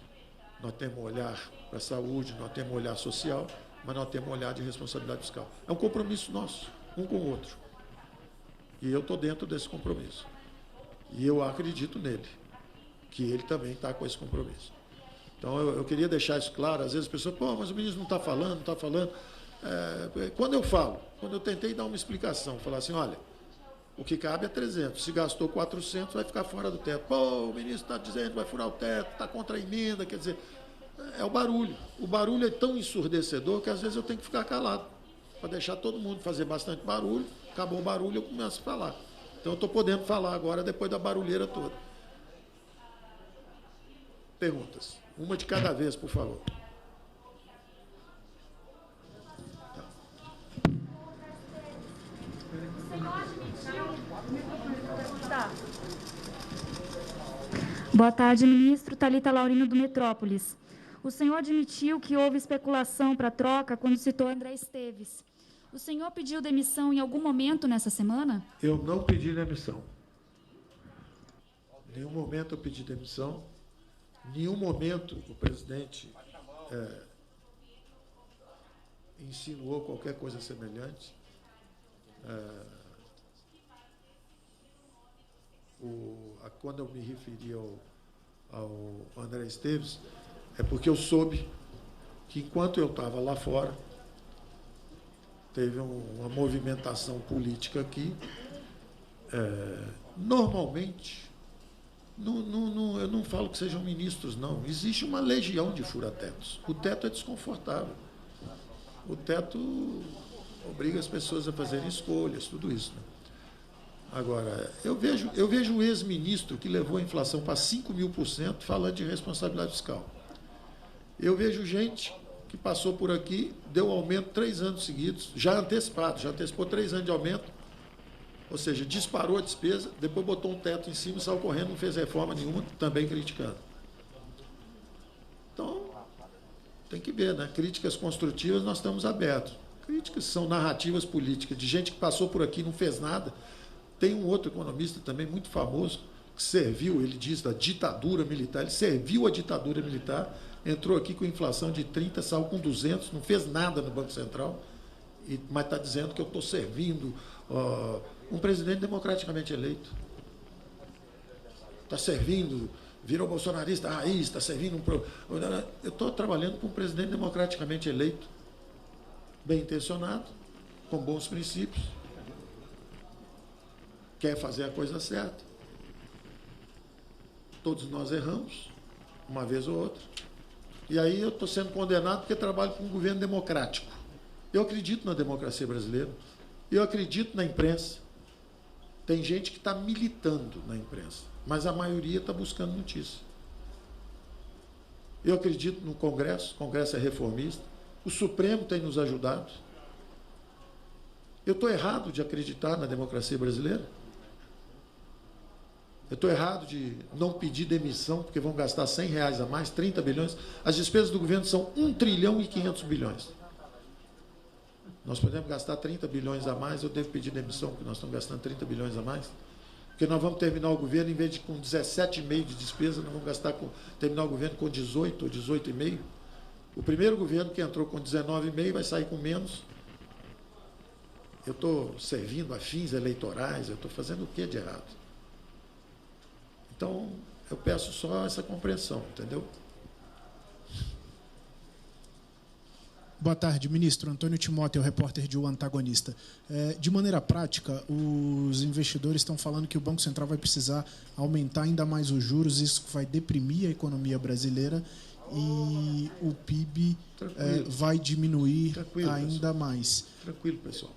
Nós temos um olhar para a saúde, nós temos um olhar social, mas nós temos um olhar de responsabilidade fiscal. É um compromisso nosso, um com o outro. E eu estou dentro desse compromisso. E eu acredito nele, que ele também está com esse compromisso. Então, eu queria deixar isso claro. Às vezes as pessoas, pô, mas o ministro não está falando, não está falando. Quando eu tentei dar uma explicação, falar assim, olha, o que cabe é 300, se gastou 400, vai ficar fora do teto. Pô, o ministro está dizendo que vai furar o teto, está contra a emenda, quer dizer, é o barulho. O barulho é tão ensurdecedor que às vezes eu tenho que ficar calado, para deixar todo mundo fazer bastante barulho, acabou o barulho, eu começo a falar. Então, eu estou podendo falar agora, depois da barulheira toda. Perguntas. Uma de cada vez, por favor. Tá. Boa tarde, ministro. Thalita Laurino, do Metrópolis. O senhor admitiu que houve especulação para troca quando citou André Esteves. O senhor pediu demissão em algum momento nessa semana? Eu não pedi demissão. Em nenhum momento eu pedi demissão. Em nenhum momento o presidente insinuou qualquer coisa semelhante. Quando eu me referi ao André Esteves, é porque eu soube que, enquanto eu estava lá fora, teve uma movimentação política aqui. Normalmente, eu não falo que sejam ministros, não. Existe uma legião de fura-tetos. O teto é desconfortável. O teto obriga as pessoas a fazerem escolhas, tudo isso, né? Agora, eu vejo o ex-ministro que levou a inflação para 5.000% falando de responsabilidade fiscal. Eu vejo gente que passou por aqui, deu aumento 3 anos seguidos, já antecipou 3 anos de aumento, ou seja, disparou a despesa, depois botou um teto em cima, saiu correndo, não fez reforma nenhuma, também criticando. Então, tem que ver, né? Críticas construtivas nós estamos abertos. Críticas são narrativas políticas, de gente que passou por aqui e não fez nada. Tem um outro economista também muito famoso, que serviu, ele diz, da ditadura militar, ele serviu a ditadura militar, entrou aqui com inflação de 30, saiu com 200, não fez nada no Banco Central, mas está dizendo que eu estou servindo um presidente democraticamente eleito. Está servindo, virou bolsonarista, raiz, está servindo eu estou trabalhando com um presidente democraticamente eleito, bem intencionado, com bons princípios, quer fazer a coisa certa. Todos nós erramos, uma vez ou outra. E aí eu estou sendo condenado porque trabalho com um governo democrático. Eu acredito na democracia brasileira. Eu acredito na imprensa. Tem gente que está militando na imprensa, mas a maioria está buscando notícia. Eu acredito no Congresso. O Congresso é reformista. O Supremo tem nos ajudado. Eu estou errado de acreditar na democracia brasileira? Eu estou errado de não pedir demissão, porque vão gastar R$100 a mais, 30 bilhões. As despesas do governo são 1 trilhão e 500 bilhões. Nós podemos gastar 30 bilhões a mais, eu devo pedir demissão, porque nós estamos gastando 30 bilhões a mais. Porque nós vamos terminar o governo, em vez de com 17,5 de despesa, nós vamos terminar o governo com 18 ou 18,5. O primeiro governo que entrou com 19,5 vai sair com menos. Eu estou servindo a fins eleitorais, eu estou fazendo o que de errado? Então, eu peço só essa compreensão, entendeu? Boa tarde, ministro. Antônio Timóteo, repórter de O Antagonista. De maneira prática, os investidores estão falando que o Banco Central vai precisar aumentar ainda mais os juros, isso vai deprimir a economia brasileira e o PIB vai diminuir ainda mais. Tranquilo, pessoal.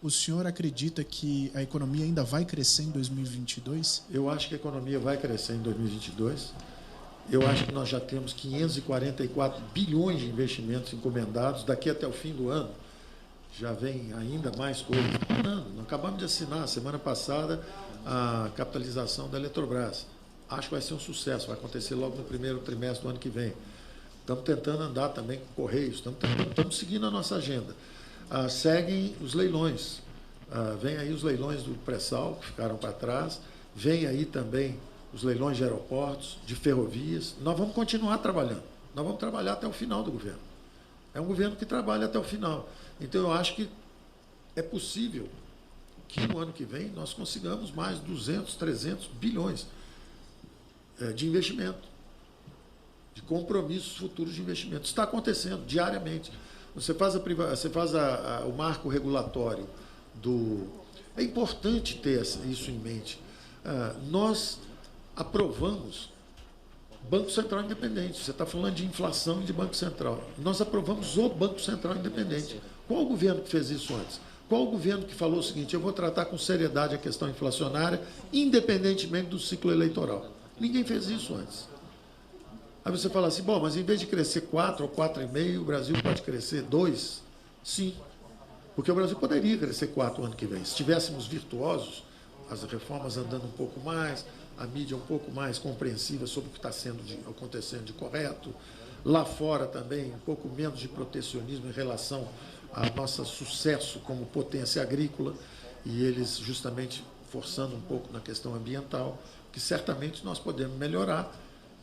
O senhor acredita que a economia ainda vai crescer em 2022? Eu acho que a economia vai crescer em 2022. Eu acho que nós já temos 544 bilhões de investimentos encomendados. Daqui até o fim do ano, já vem ainda mais coisas. Nós acabamos de assinar, semana passada, a capitalização da Eletrobras. Acho que vai ser um sucesso, vai acontecer logo no primeiro trimestre do ano que vem. Estamos tentando andar também com Correios, estamos seguindo a nossa agenda. Seguem os leilões. Vem aí os leilões do pré-sal, que ficaram para trás. Vem aí também os leilões de aeroportos, de ferrovias. Nós vamos continuar trabalhando. Nós vamos trabalhar até o final do governo. É um governo que trabalha até o final. Então, eu acho que é possível que no ano que vem nós consigamos mais 200, 300 bilhões de investimento, de compromissos futuros de investimento. Está acontecendo diariamente. Você faz o marco regulatório do... É importante ter isso em mente. Nós aprovamos Banco Central Independente. Você está falando de inflação e de Banco Central. Nós aprovamos o Banco Central Independente. Qual o governo que fez isso antes? Qual o governo que falou o seguinte: eu vou tratar com seriedade a questão inflacionária, independentemente do ciclo eleitoral? Ninguém fez isso antes. Aí você fala assim, bom, mas em vez de crescer 4 ou 4,5, o Brasil pode crescer 2? Sim. Porque o Brasil poderia crescer 4 ano que vem. Se estivéssemos virtuosos, as reformas andando um pouco mais, a mídia um pouco mais compreensiva sobre o que está acontecendo de correto, lá fora também um pouco menos de protecionismo em relação a nosso sucesso como potência agrícola, e eles justamente forçando um pouco na questão ambiental, que certamente nós podemos melhorar,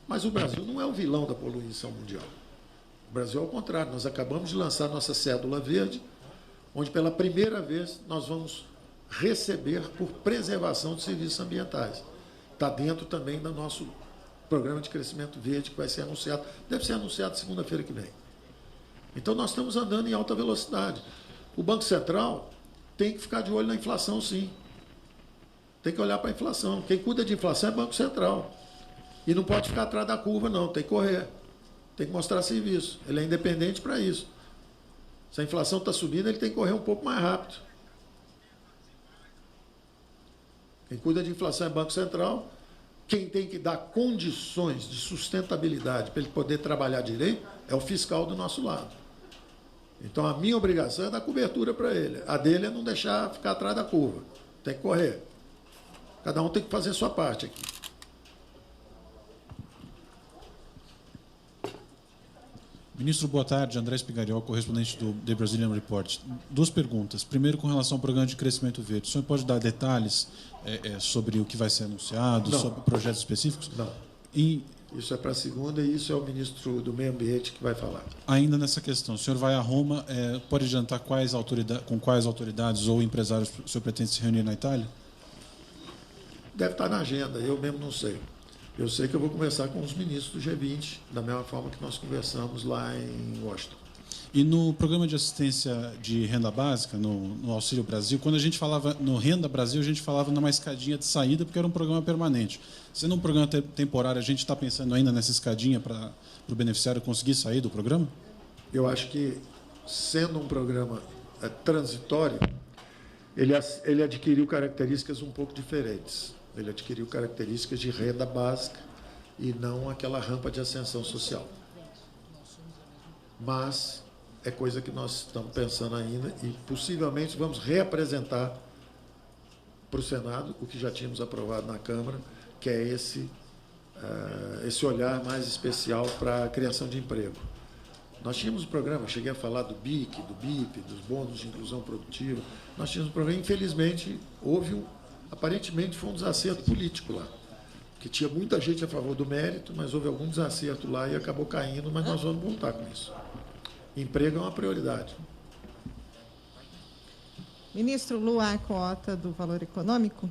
mas o Brasil não é o vilão da poluição mundial. O Brasil é o contrário, nós acabamos de lançar nossa cédula verde, onde pela primeira vez nós vamos receber por preservação de serviços ambientais. Está dentro também do nosso programa de crescimento verde, que vai ser anunciado, deve ser anunciado segunda-feira que vem. Então nós estamos andando em alta velocidade. O Banco Central tem que ficar de olho na inflação, sim. Tem que olhar para a inflação. Quem cuida de inflação é o Banco Central. E não pode ficar atrás da curva, não. Tem que correr. Tem que mostrar serviço. Ele é independente para isso. Se a inflação está subindo, ele tem que correr um pouco mais rápido. Quem cuida de inflação é o Banco Central. Quem tem que dar condições de sustentabilidade para ele poder trabalhar direito é o fiscal do nosso lado. Então, a minha obrigação é dar cobertura para ele. A dele é não deixar ficar atrás da curva. Tem que correr. Cada um tem que fazer a sua parte aqui. Ministro, boa tarde. André Spigariol, correspondente do The Brazilian Report. Duas perguntas. Primeiro, com relação ao programa de crescimento verde. O senhor pode dar detalhes sobre o que vai ser anunciado, Não. sobre projetos específicos? Não. E Isso é para a segunda e isso é o ministro do Meio Ambiente que vai falar. ainda nessa questão, o senhor vai a Roma, pode adiantar com quais autoridades ou empresários o senhor pretende se reunir na Itália? Deve estar na agenda, eu mesmo não sei. Eu sei que eu vou conversar com os ministros do G20, da mesma forma que nós conversamos lá em Washington. E no programa de assistência de renda básica, no Auxílio Brasil, quando a gente falava no Renda Brasil, a gente falava numa escadinha de saída, porque era um programa permanente. Sendo um programa temporário, a gente está pensando ainda nessa escadinha para o beneficiário conseguir sair do programa? Eu acho que, sendo um programa transitório, ele adquiriu características um pouco diferentes. Ele adquiriu características de renda básica e não aquela rampa de ascensão social. Mas é coisa que nós estamos pensando ainda e possivelmente vamos reapresentar para o Senado o que já tínhamos aprovado na Câmara, que é esse olhar mais especial para a criação de emprego. Nós tínhamos um programa, cheguei a falar do BIC, do BIP, dos bônus de inclusão produtiva. Nós tínhamos um programa, infelizmente, aparentemente foi um desacerto político lá, que tinha muita gente a favor do mérito, mas houve algum desacerto lá e acabou caindo, mas nós vamos voltar com isso. Emprego é uma prioridade. Ministro Luar Cota, do Valor Econômico.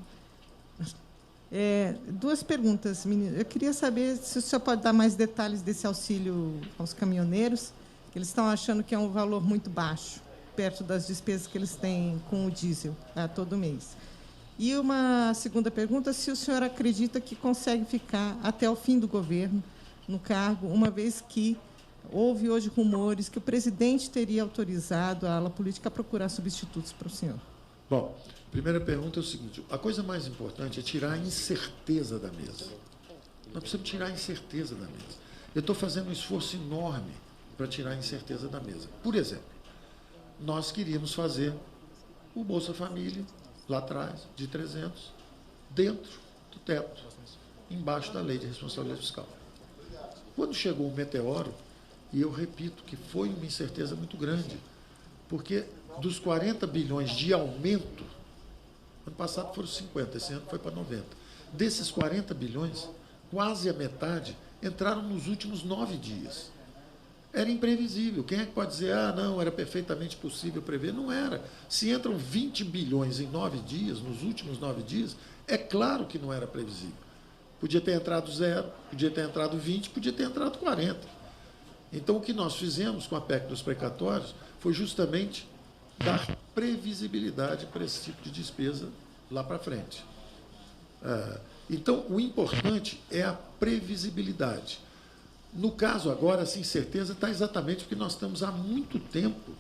Duas perguntas, ministro. Eu queria saber se o senhor pode dar mais detalhes desse auxílio aos caminhoneiros, que eles estão achando que é um valor muito baixo, perto das despesas que eles têm com o diesel todo mês. E uma segunda pergunta, se o senhor acredita que consegue ficar até o fim do governo no cargo, uma vez que houve hoje rumores que o presidente teria autorizado a ala política a procurar substitutos para o senhor. Bom, primeira pergunta é o seguinte, a coisa mais importante é tirar a incerteza da mesa. Nós precisamos tirar a incerteza da mesa. Eu estou fazendo um esforço enorme para tirar a incerteza da mesa. Por exemplo, nós queríamos fazer o Bolsa Família, lá atrás, de 300, dentro do teto, embaixo da lei de responsabilidade fiscal. Quando chegou o meteoro, e eu repito que foi uma incerteza muito grande, porque dos 40 bilhões de aumento, ano passado foram 50, esse ano foi para 90. Desses 40 bilhões, quase a metade entraram nos últimos 9 dias. Era imprevisível. Quem é que pode dizer, não, era perfeitamente possível prever? Não era. Se entram 20 bilhões em 9 dias, nos últimos 9 dias, é claro que não era previsível. Podia ter entrado 0, podia ter entrado 20, podia ter entrado 40. Então, o que nós fizemos com a PEC dos precatórios foi justamente dar previsibilidade para esse tipo de despesa lá para frente. Então, o importante é a previsibilidade. No caso agora, essa incerteza está exatamente porque nós estamos há muito tempo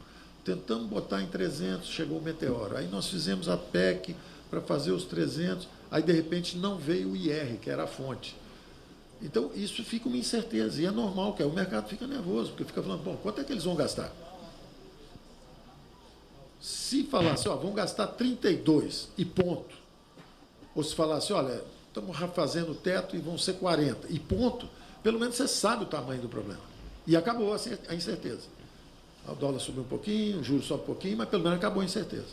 tentando botar em 300, chegou o meteoro. Aí nós fizemos a PEC para fazer os 300, aí de repente não veio o IR, que era a fonte. Então, isso fica uma incerteza, e é normal, que o mercado fica nervoso, porque fica falando, bom, quanto é que eles vão gastar? Se falasse, vão gastar 32 e ponto, ou se falasse, olha, estamos fazendo o teto e vão ser 40 e ponto, pelo menos você sabe o tamanho do problema. E acabou a incerteza. O dólar subiu um pouquinho, o juros sobe um pouquinho, mas pelo menos acabou a incerteza.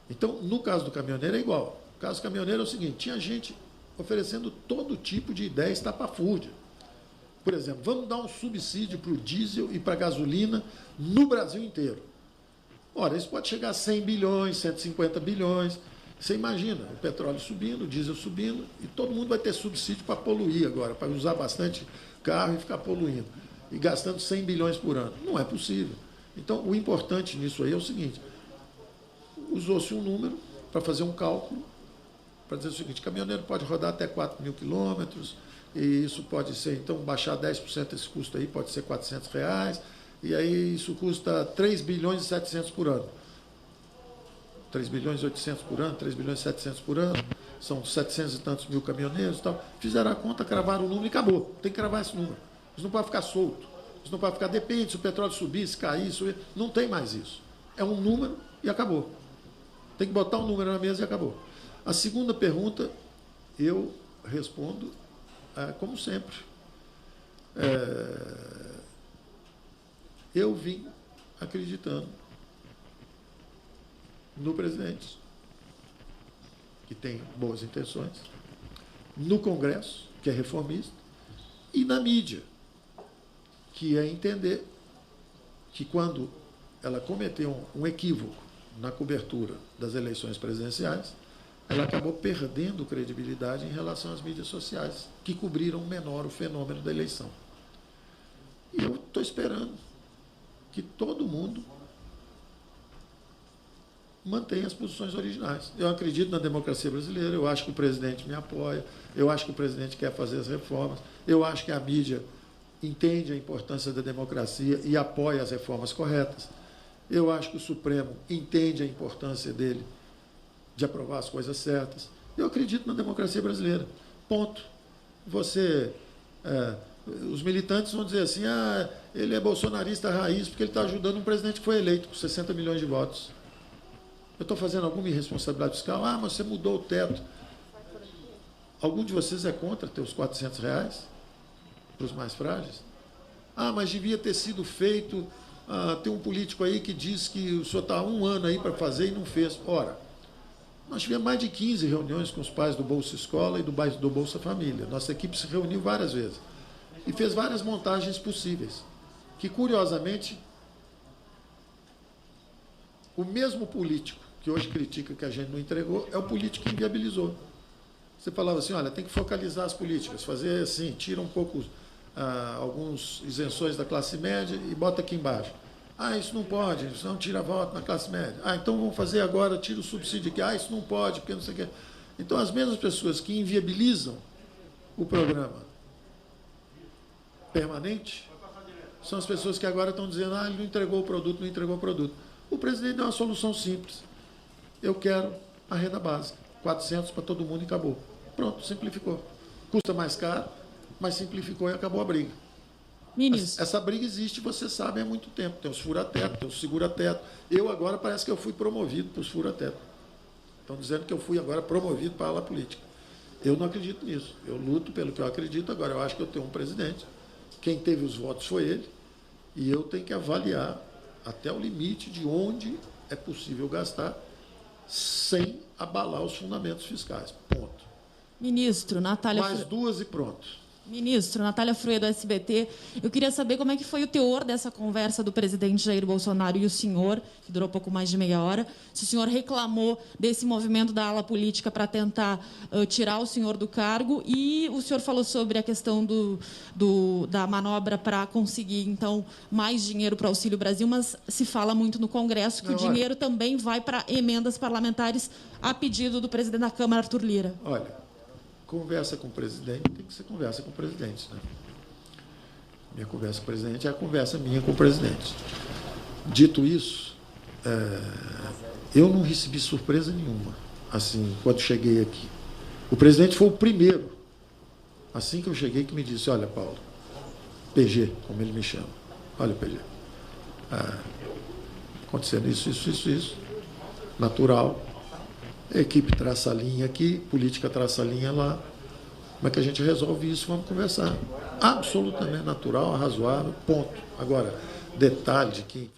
Então, no caso do caminhoneiro é igual. O caso do caminhoneiro é o seguinte, tinha gente oferecendo todo tipo de ideia estapafúrdia. Por exemplo, vamos dar um subsídio para o diesel e para a gasolina no Brasil inteiro. Ora, isso pode chegar a 100 bilhões, 150 bilhões. Você imagina, o petróleo subindo, o diesel subindo, e todo mundo vai ter subsídio para poluir agora, para usar bastante carro e ficar poluindo, e gastando 100 bilhões por ano. Não é possível. Então, o importante nisso aí é o seguinte, usou-se um número para fazer um cálculo, para dizer o seguinte, caminhoneiro pode rodar até 4 mil quilômetros, e isso pode ser, então, baixar 10% esse custo aí, pode ser R$400, e aí isso custa 3 bilhões e 700 por ano. 3 bilhões e 800 por ano, 3 bilhões e 700 por ano, são 700 e tantos mil caminhoneiros e tal. Fizeram a conta, cravaram o número e acabou. Tem que cravar esse número. Isso não pode ficar solto. Isso não pode ficar, depende se o petróleo subir, se cair, subir. Não tem mais isso. É um número e acabou. Tem que botar um número na mesa e acabou. A segunda pergunta, eu respondo como sempre. Eu vim acreditando no presidente, que tem boas intenções, no Congresso, que é reformista, e na mídia, que é entender que quando ela cometeu um equívoco na cobertura das eleições presidenciais, ela acabou perdendo credibilidade em relação às mídias sociais, que cobriram menor o fenômeno da eleição. E eu estou esperando que todo mundo mantém as posições originais. Eu acredito na democracia brasileira, eu acho que o presidente me apoia, eu acho que o presidente quer fazer as reformas, eu acho que a mídia entende a importância da democracia e apoia as reformas corretas, eu acho que o Supremo entende a importância dele de aprovar as coisas certas. Eu acredito na democracia brasileira. Ponto. Os militantes vão dizer assim, ele é bolsonarista raiz porque ele está ajudando um presidente que foi eleito com 60 milhões de votos. Eu estou fazendo alguma irresponsabilidade fiscal? Mas você mudou o teto. Algum de vocês é contra ter os R$400 para os mais frágeis? Mas devia ter sido feito. Tem um político aí que diz que o senhor está há 1 ano aí para fazer e não fez. Ora, nós tivemos mais de 15 reuniões com os pais do Bolsa Escola e do Bolsa Família. Nossa equipe se reuniu várias vezes e fez várias montagens possíveis, que, curiosamente, o mesmo político que hoje critica que a gente não entregou, é o político que inviabilizou. Você falava assim, olha, tem que focalizar as políticas, fazer assim, tira um pouco algumas isenções da classe média e bota aqui embaixo. Isso não pode, isso não tira voto na classe média. Então vamos fazer agora, tira o subsídio aqui. Isso não pode, porque não sei o quê. Então as mesmas pessoas que inviabilizam o programa permanente são as pessoas que agora estão dizendo, ele não entregou o produto, não entregou o produto. O presidente deu uma solução simples. Eu quero a renda básica, 400 para todo mundo e acabou. Pronto, simplificou. Custa mais caro, mas simplificou e acabou a briga. Ministro. Essa briga existe, você sabe, há muito tempo. Tem os fura-teto, tem os segura-teto. Eu agora parece que eu fui promovido para os fura-teto. Estão dizendo que eu fui agora promovido para a ala política. Eu não acredito nisso. Eu luto pelo que eu acredito. Agora, eu acho que eu tenho um presidente. Quem teve os votos foi ele. E eu tenho que avaliar até o limite de onde é possível gastar sem abalar os fundamentos fiscais. Ponto. Ministro, Natália... Mais 2 e pronto. Ministro, Natália Fruê, do SBT, eu queria saber como é que foi o teor dessa conversa do presidente Jair Bolsonaro e o senhor, que durou pouco mais de meia hora, se o senhor reclamou desse movimento da ala política para tentar tirar o senhor do cargo, e o senhor falou sobre a questão da manobra para conseguir, então, mais dinheiro para o Auxílio Brasil, mas se fala muito no Congresso que o dinheiro também vai para emendas parlamentares a pedido do presidente da Câmara, Arthur Lira. Olha, conversa com o presidente tem que ser conversa com o presidente, né? Minha conversa com o presidente é a conversa minha com o presidente. Dito isso, eu não recebi surpresa nenhuma, assim, quando cheguei aqui. O presidente foi o primeiro, assim que eu cheguei, que me disse, olha, Paulo, PG, como ele me chama, olha, PG, acontecendo isso, natural. A equipe traça a linha aqui, política traça a linha lá. Como é que a gente resolve isso? Vamos conversar. Absolutamente natural, razoável, ponto. Agora, detalhe de quem...